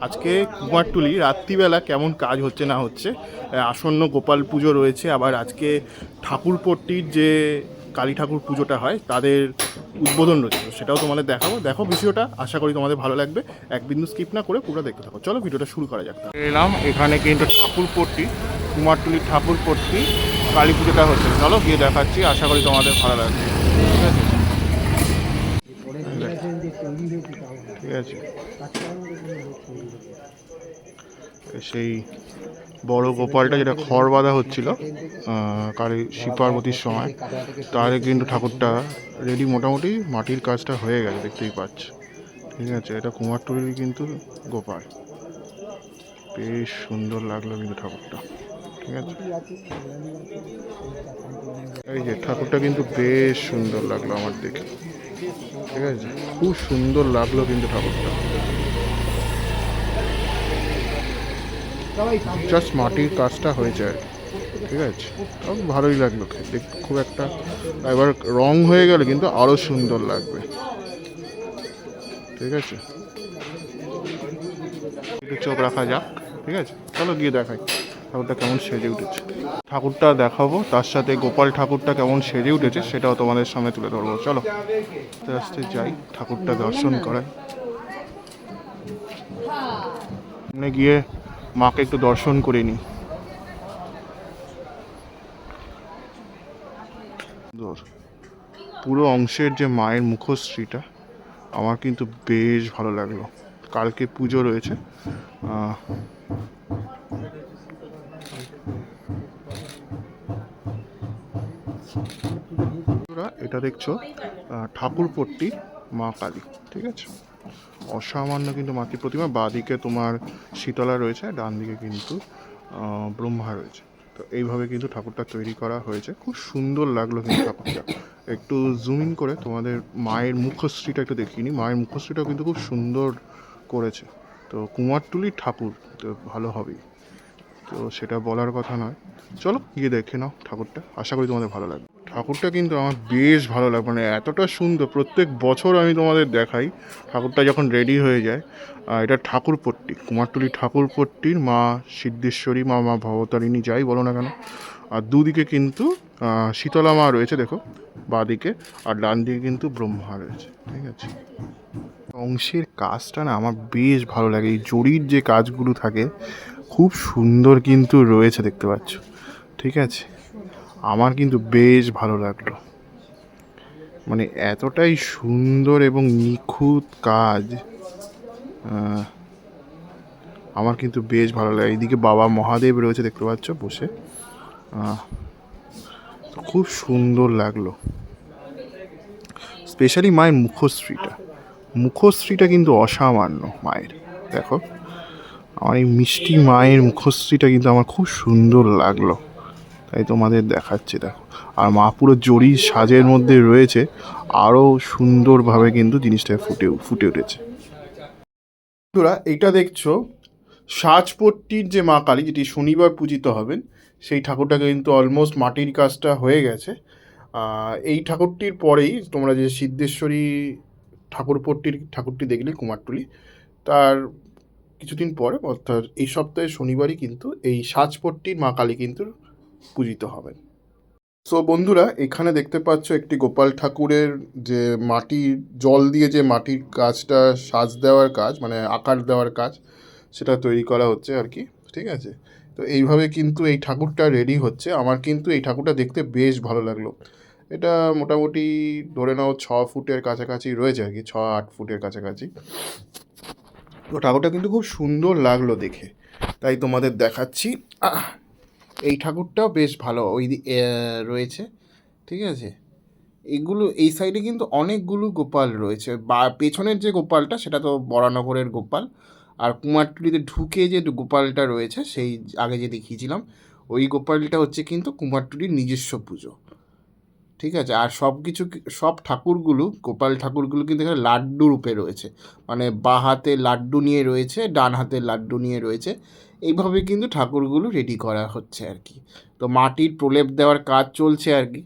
আজকে কুমারটুলি রাত্রিবেলা কেমন কাজ হচ্ছে না হচ্ছে। আসন্ন গোপাল পুজো রয়েছে, আবার আজকে ঠাকুরপট্টির যে কালী ঠাকুর পুজোটা হয় তাদের উদ্বোধন রয়েছে, সেটাও তোমাদের দেখাবো। দেখো ভিডিওটা, আশা করি তোমাদের ভালো লাগবে। এক বিন্দু স্কিপ না করে পুরো দেখতে থাকো। চলো ভিডিওটা শুরু করা যাক। এলাম এখানে কিন্তু ঠাকুরপট্টি, কুমারটুলির ঠাকুরপট্টি কালী পুজোটা হচ্ছে। চলো গিয়ে দেখাচ্ছি, আশা করি তোমাদের ভালো লাগবে। ঠিক আছে, সেই বড় গোপালটা যেটা খড় বাঁধা হচ্ছিল কালী শিব পার্বতীর সময়, তাহলে কিন্তু ঠাকুরটা রেডি, মোটামুটি মাটির কাজটা হয়ে গেছে, দেখতেই পাচ্ছ। ঠিক আছে, এটা কুমারটুলির কিন্তু গোপাল, বেশ সুন্দর লাগলো কিন্তু ঠাকুরটা। ঠিক আছে, এই যে ঠাকুরটা কিন্তু বেশ সুন্দর লাগলো আমার দেখে। ঠিক আছে, খুব সুন্দর লাগলো কিন্তু ঠাকুরটা। জাস্ট মাটির কাজটা হয়েছে আর কি। ঠিক আছে, ভালোই লাগলো দেখতে, খুব একটা। এবার রং হয়ে গেলে কিন্তু আরো সুন্দর লাগবে। ঠিক আছে, একটু চোখ রাখা যাক। ঠিক আছে, চলো গিয়ে দেখাই ঠাকুরটা কেমন সেজে উঠেছে। ঠাকুরটা দেখাবো, তার সাথে গোপাল ঠাকুরটা কেমন সেজে উঠেছে সেটাও তোমাদের সামনে তুলে ধরবো। চলো আস্তে আস্তে যাই, ঠাকুরটা দর্শন করাই। সামনে গিয়ে মাকে একটু দর্শন করে নিই। পুরো অংশের যে মায়ের মুখশ্রীটা আমার কিন্তু বেশ ভালো লাগলো। কালকে পুজো রয়েছে, এটা দেখছো ঠাকুরপট্টি মা কালী। ঠিক আছে, অসামান্য কিন্তু মাতৃ প্রতিমা। বাঁদিকে তোমার শীতলা রয়েছে, ডান দিকে কিন্তু ব্রহ্মা রয়েছে। তো এইভাবে কিন্তু ঠাকুরটা তৈরি করা হয়েছে, খুব সুন্দর লাগলো কিন্তু ঠাকুরটা। একটু জুম ইন করে তোমাদের মায়ের মুখশ্রীটা একটু দেখিনি। মায়ের মুখশ্রীটাও কিন্তু খুব সুন্দর করেছে। তো কুমারটুলির ঠাকুর তো ভালো হবেই, তো সেটা বলার কথা নয়। চলো গিয়ে দেখে নাও ঠাকুরটা, আশা করি তোমাদের ভালো লাগবে। ঠাকুরটা কিন্তু আমার বেশ ভালো লাগে, মানে এতটা সুন্দর। প্রত্যেক বছর আমি তোমাদের দেখাই ঠাকুরটা যখন রেডি হয়ে যায়। এটা ঠাকুরপট্টি, কুমারটুলি ঠাকুরপট্টির মা সিদ্ধেশ্বরী, মা মা ভবতারিণী, যাই বলো না কেন। আর দুদিকে কিন্তু শীতলা মা রয়েছে, দেখো বাঁদিকে, আর ডান দিকে কিন্তু ব্রহ্মা রয়েছে। ঠিক আছে, অংশের কাজটা না আমার বেশ ভালো লাগে। এই জরির যে কাজগুলো থাকে খুব সুন্দর কিন্তু রয়েছে, দেখতে পাচ্ছ। ঠিক আছে, আমার কিন্তু বেশ ভালো লাগলো, মানে এতটাই সুন্দর এবং নিখুঁত কাজ। আমার কিন্তু বেশ ভালো লাগে। এইদিকে বাবা মহাদেব রয়েছে, দেখতে পাচ্ছ বসে, খুব সুন্দর লাগলো। স্পেশালি মায়ের মুখশ্রীটা কিন্তু অসামান্য মায়ের। দেখো আমার এই মিষ্টি মায়ের মুখশ্রীটা কিন্তু আমার খুব সুন্দর লাগলো, তাই তোমাদের দেখাচ্ছি। দেখো, আর মা পুরো জরির সাজের মধ্যে রয়েছে, আরও সুন্দরভাবে কিন্তু জিনিসটা ফুটে উঠেছে। বন্ধুরা, এইটা দেখছো সাজপট্টির যে মা কালী, যেটি শনিবার পূজিত হবেন, সেই ঠাকুরটাকে কিন্তু অলমোস্ট মাটির কাজটা হয়ে গেছে। এই ঠাকুরটির পরেই তোমরা যে সিদ্ধেশ্বরী ঠাকুরটি দেখলে কুমারটুলি, তার কিছুদিন পরে অর্থাৎ এই সপ্তাহে শনিবারই কিন্তু এই সাজপট্টির মা কালী কিন্তু পূজিত হবেন। সো বন্ধুরা, এখানে দেখতে পাচ্ছ একটি গোপাল ঠাকুরের যে মাটির জল দিয়ে যে মাটির কাজটা, সাজ দেওয়ার কাজ, মানে আকার দেওয়ার কাজ, সেটা তৈরি করা হচ্ছে আর কি। ঠিক আছে, তো এইভাবে কিন্তু এই ঠাকুরটা রেডি হচ্ছে। আমার কিন্তু এই ঠাকুরটা দেখতে বেশ ভালো লাগলো। এটা মোটামুটি ধরে নাও 6 ফুটের কাছাকাছি রয়েছে আর কি, 6-8 ফুটের কাছাকাছি। তো ঠাকুরটা কিন্তু খুব সুন্দর লাগলো দেখে, তাই তোমাদের দেখাচ্ছি। এই ঠাকুরটাও বেশ ভালো রয়েছে। ঠিক আছে, এগুলো এই সাইডে কিন্তু অনেকগুলো গোপাল রয়েছে। বা পেছনের যে গোপালটা সেটা তো বরানগরের গোপাল, আর কুমারটুলিতে ঢুকে যে গোপালটা রয়েছে, সেই আগে যে দেখিয়েছিলাম, ওই গোপালটা হচ্ছে কিন্তু কুমারটুলির নিজস্ব পুজো। ঠিক আছে, আর সব ঠাকুরগুলো, গোপাল ঠাকুরগুলো কিন্তু এখানে লাড্ডু রূপে রয়েছে, মানে বাঁ হাতে লাড্ডু নিয়ে রয়েছে, ডান হাতে লাড্ডু নিয়ে রয়েছে। এইভাবে কিন্তু ঠাকুরগুলো রেডি করা হচ্ছে আর কি। তো মাটির প্রলেপ দেওয়ার কাজ চলছে আর কি।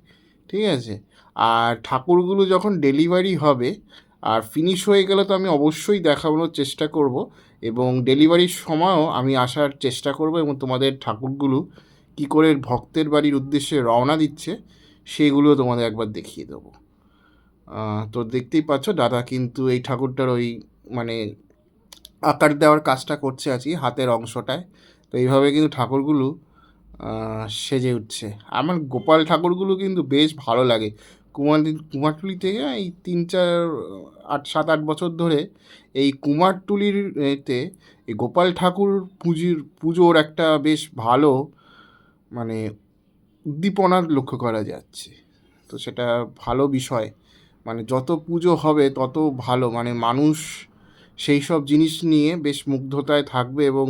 ঠিক আছে, আর ঠাকুরগুলো যখন ডেলিভারি হবে, আর ফিনিশ হয়ে গেলে তো আমি অবশ্যই দেখানোর চেষ্টা করব, এবং ডেলিভারির সময়ও আমি আসার চেষ্টা করব এবং তোমাদের ঠাকুরগুলো কী করে ভক্তের বাড়ির উদ্দেশ্যে রওনা দিচ্ছে সেগুলো তোমাদের একবার দেখিয়ে দেবো। তো দেখতেই পাচ্ছ দাদা কিন্তু এই ঠাকুরটার ওই মানে আকার দেওয়ার কাজটা করছে আছি হাতের অংশটায়। তো এইভাবে কিন্তু ঠাকুরগুলো সেজে উঠছে। আমার গোপাল ঠাকুরগুলো কিন্তু বেশ ভালো লাগে। কুমারটুলি থেকে এই 3-4-8-7-8 বছর ধরে এই কুমারটুলির এতে এই গোপাল ঠাকুর পুজোর একটা বেশ ভালো মানে উদ্দীপনা লক্ষ্য করা যাচ্ছে। তো সেটা ভালো বিষয়, মানে যত পুজো হবে তত ভালো, মানে মানুষ সেই সব জিনিস নিয়ে বেশ মুগ্ধতায় থাকবে এবং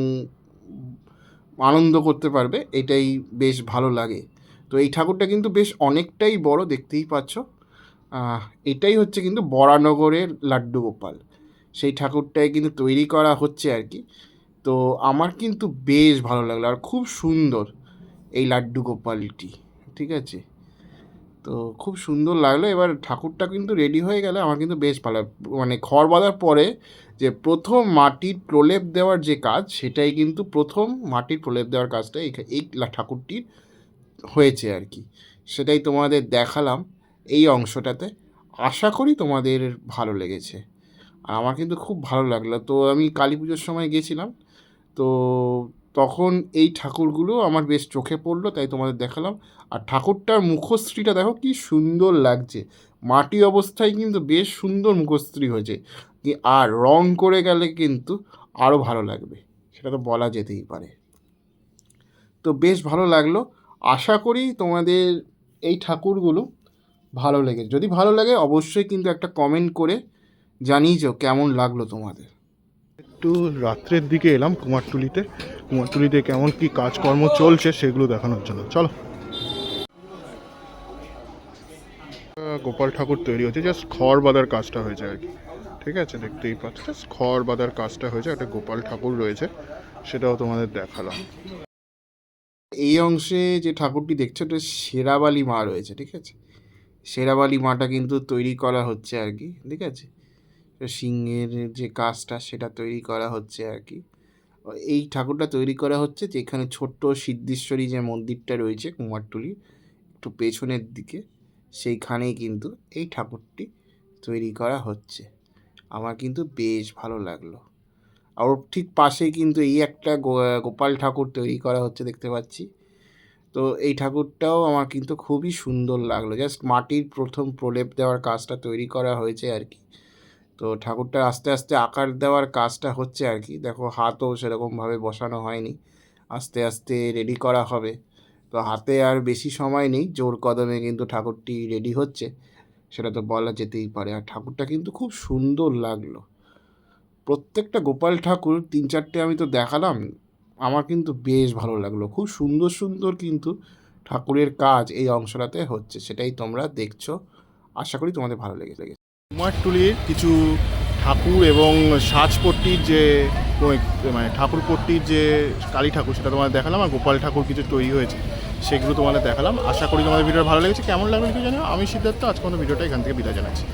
আনন্দ করতে পারবে, এটাই বেশ ভালো লাগে। তো এই ঠাকুরটা কিন্তু বেশ অনেকটাই বড়, দেখতেই পাচ্ছ। এটাই হচ্ছে কিন্তু বরানগরের লাড্ডু গোপাল, সেই ঠাকুরটাই কিন্তু তৈরি করা হচ্ছে আর কি। তো আমার কিন্তু বেশ ভালো লাগলো, আর খুব সুন্দর এই লাড্ডু গোপালটি, ঠিক আছে। তো খুব সুন্দর লাগলো। এবার ঠাকুরটা কিন্তু রেডি হয়ে গেলে আমার কিন্তু বেশ ভালো, মানে খড় বাঁধার পরে যে প্রথম মাটির প্রলেপ দেওয়ার যে কাজ, সেটাই কিন্তু প্রথম মাটির প্রলেপ দেওয়ার কাজটা এই ঠাকুরটির হয়েছে আর কি। সেটাই তোমাদের দেখালাম এই অংশটাতে। আশা করি তোমাদের ভালো লেগেছে, আর আমার কিন্তু খুব ভালো লাগলো। তো আমি কালী পুজোর সময় গেছিলাম, তো তখন এই ঠাকুরগুলো আমার বেশ চোখে পড়লো, তাই তোমাদের দেখালাম। আর ঠাকুরটার মুখশ্রীটা দেখো কি সুন্দর লাগছে, মাটি অবস্থায় কিন্তু বেশ সুন্দর মুখশ্রী হয়েছে, আর রং করে গেলে কিন্তু আরও ভালো লাগবে, সেটা তো বলা যেতেই পারে। তো বেশ ভালো লাগলো। আশা করি তোমাদের এই ঠাকুরগুলো ভালো লেগেছে। যদি ভালো লাগে অবশ্যই কিন্তু একটা কমেন্ট করে জানিয়েছো কেমন লাগলো তোমাদের। একটু রাত্রের দিকে এলাম কুমারটুলিতে কেমন কি কাজকর্ম চলছে সেগুলো দেখানোর জন্য। চলো। গোপাল ঠাকুর তৈরি হচ্ছে, জাস্ট খড় বাঁধার কাজটা হয়েছে আর কি, ঠিক আছে। দেখতেই পাচ্ছ জাস্ট খড় বাঁধার কাজটা হয়েছে, একটা গোপাল ঠাকুর রয়েছে, সেটাও তোমাদের দেখালাম। এই অংশে যে ঠাকুরটি দেখছো ওটা শেরাবালি মা রয়েছে, ঠিক আছে। শেরাবালি মাটা কিন্তু তৈরি করা হচ্ছে আর কি, ঠিক আছে। সিংহের যে কাজটা সেটা তৈরি করা হচ্ছে আর কি। এই ঠাকুরটা তৈরি করা হচ্ছে যেখানে ছোট্ট সিদ্ধেশ্বরী যে মন্দিরটা রয়েছে কুমারটুলির একটু পেছনের দিকে, সেইখানেই কিন্তু এই ঠাকুরটি তৈরি করা হচ্ছে। আমার কিন্তু বেশ ভালো লাগলো। আর ওর ঠিক পাশেই কিন্তু এই একটা গোপাল ঠাকুর তৈরি করা হচ্ছে দেখতে পাচ্ছি। তো এই ঠাকুরটাও আমার কিন্তু খুবই সুন্দর লাগলো, জাস্ট মাটির প্রথম প্রলেপ দেওয়ার কাজটা তৈরি করা হয়েছে আর কি। তো ঠাকুরটা আস্তে আস্তে আকার দেওয়ার কাজটা হচ্ছে আর কি। দেখো হাতও সেরকমভাবে বসানো হয়নি, আস্তে আস্তে রেডি করা হবে। তো হাতে আর বেশি সময় নেই, জোর কদমে কিন্তু ঠাকুরটি রেডি হচ্ছে, সেটা তো বলা যেতেই পারে। আর ঠাকুরটা কিন্তু খুব সুন্দর লাগলো। প্রত্যেকটা গোপাল ঠাকুর 3-4টে আমি তো দেখালাম, আমার কিন্তু বেশ ভালো লাগলো। খুব সুন্দর সুন্দর কিন্তু ঠাকুরের কাজ এই অংশটাতে হচ্ছে, সেটাই তোমরা দেখছো। আশা করি তোমাদের ভালো লেগেছে। কুমারটুলির কিছু ঠাকুর এবং সাজপট্টির যে মানে ঠাকুরপট্টির যে কালী ঠাকুর সেটা তোমাদের দেখালাম, আর গোপাল ঠাকুর কিছু তৈরি হয়েছে সেগুলো তোমাদের দেখালাম। আশা করি তোমাদের ভিডিওটা ভালো লেগেছে। কেমন লাগলো কিছু জানো। আমি সিদ্ধার্থ, আজকে আমাদের ভিডিওটা এখান থেকে বিদায় জানাচ্ছি।